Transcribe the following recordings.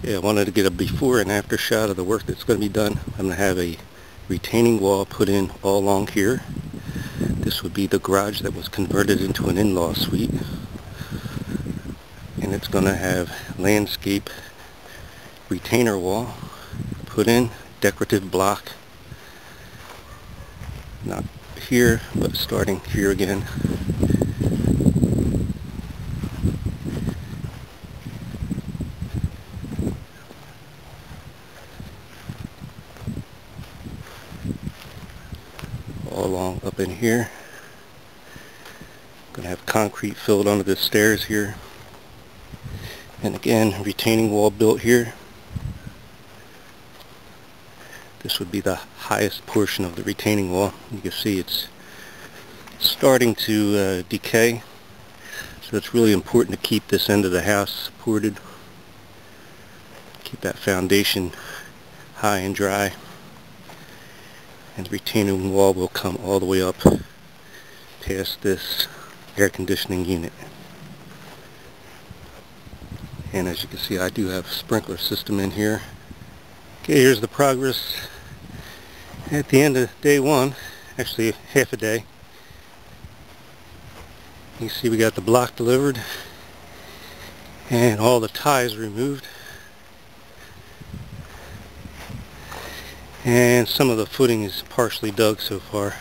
Okay, I wanted to get a before and after shot of the work that's going to be done. I'm going to have a retaining wall put in all along here. This would be the garage that was converted into an in-law suite. And it's going to have landscape retainer wall put in, decorative block. Not here, but starting here again. All along up in here. Gonna have concrete filled under the stairs here. And again, retaining wall built here. This would be the highest portion of the retaining wall. You can see it's starting to decay. So it's really important to keep this end of the house supported. Keep that foundation high and dry. And the retaining wall will come all the way up past this air conditioning unit. And as you can see, I do have a sprinkler system in here. Okay, here's the progress at the end of day one, actually half a day. You see we got the block delivered and all the ties removed. And some of the footing is partially dug so far.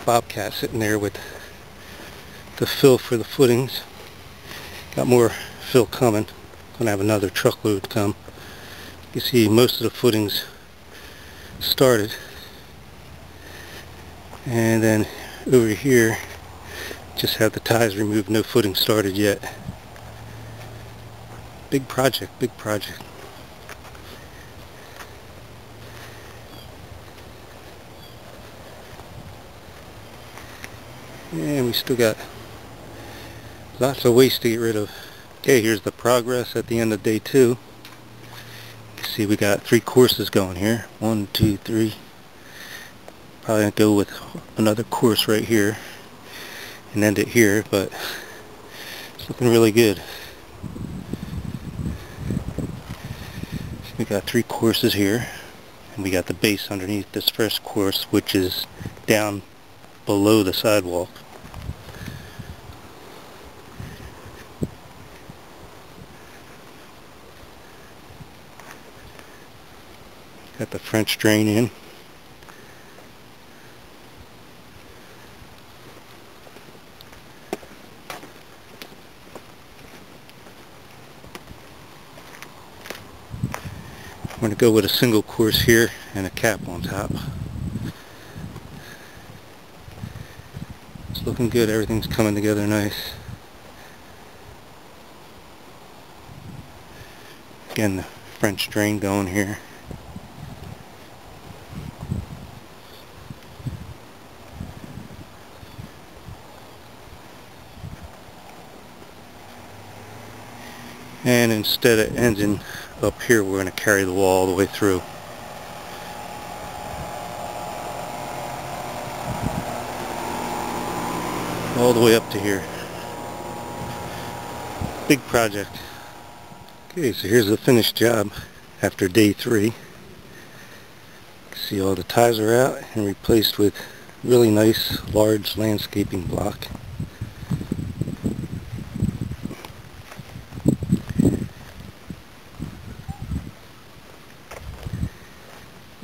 Bobcat sitting there with the fill for the footings. Got more fill coming. Gonna have another truckload come. You see most of the footings started. And then over here just have the ties removed, no footing started yet. Big project, big project. And we still got lots of waste to get rid of. Okay, here's the progress at the end of day two. You can see we got 3 courses going here. 1, 2, 3. Probably gonna go with another course right here and end it here, but it's looking really good. We got 3 courses here, and we got the base underneath this first course, which is down below the sidewalk. Got the French drain in. I'm going to go with a single course here and a cap on top. It's looking good, everything's coming together nice. Again, the French drain going here. And instead of ending up here, we're going to carry the wall all the way through. All the way up to here. Big project. Okay, so here's the finished job after day 3. See, all the ties are out and replaced with really nice large landscaping block.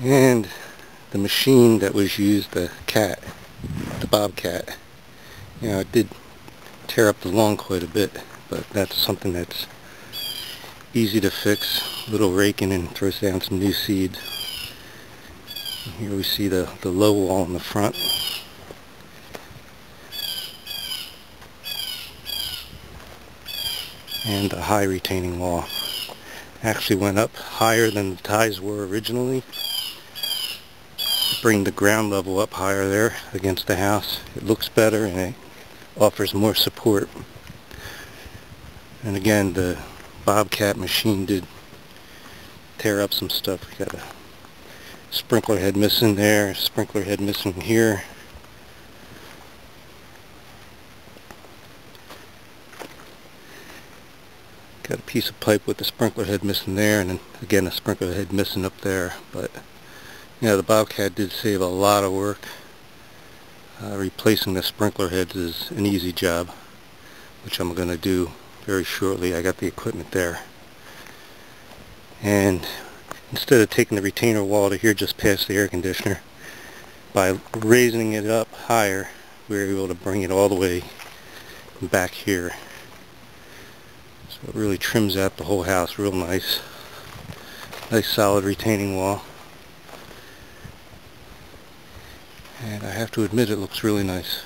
And the machine that was used, the Bobcat, you know, it did tear up the lawn quite a bit, but that's something that's easy to fix. A little raking and throws down some new seed. And here we see the low wall in the front. And the high retaining wall. Actually went up higher than the ties were originally. Bring the ground level up higher there against the house. It looks better and it offers more support. And again, the Bobcat machine did tear up some stuff. We got a sprinkler head missing there, a sprinkler head missing here. Got a piece of pipe with the sprinkler head missing there, and then again a sprinkler head missing up there. But yeah, the Bobcat did save a lot of work. Replacing the sprinkler heads is an easy job, which I'm going to do very shortly. I got the equipment there. And instead of taking the retainer wall to here just past the air conditioner, by raising it up higher, we were able to bring it all the way back here. So it really trims out the whole house real nice. Nice solid retaining wall. And I have to admit, it looks really nice.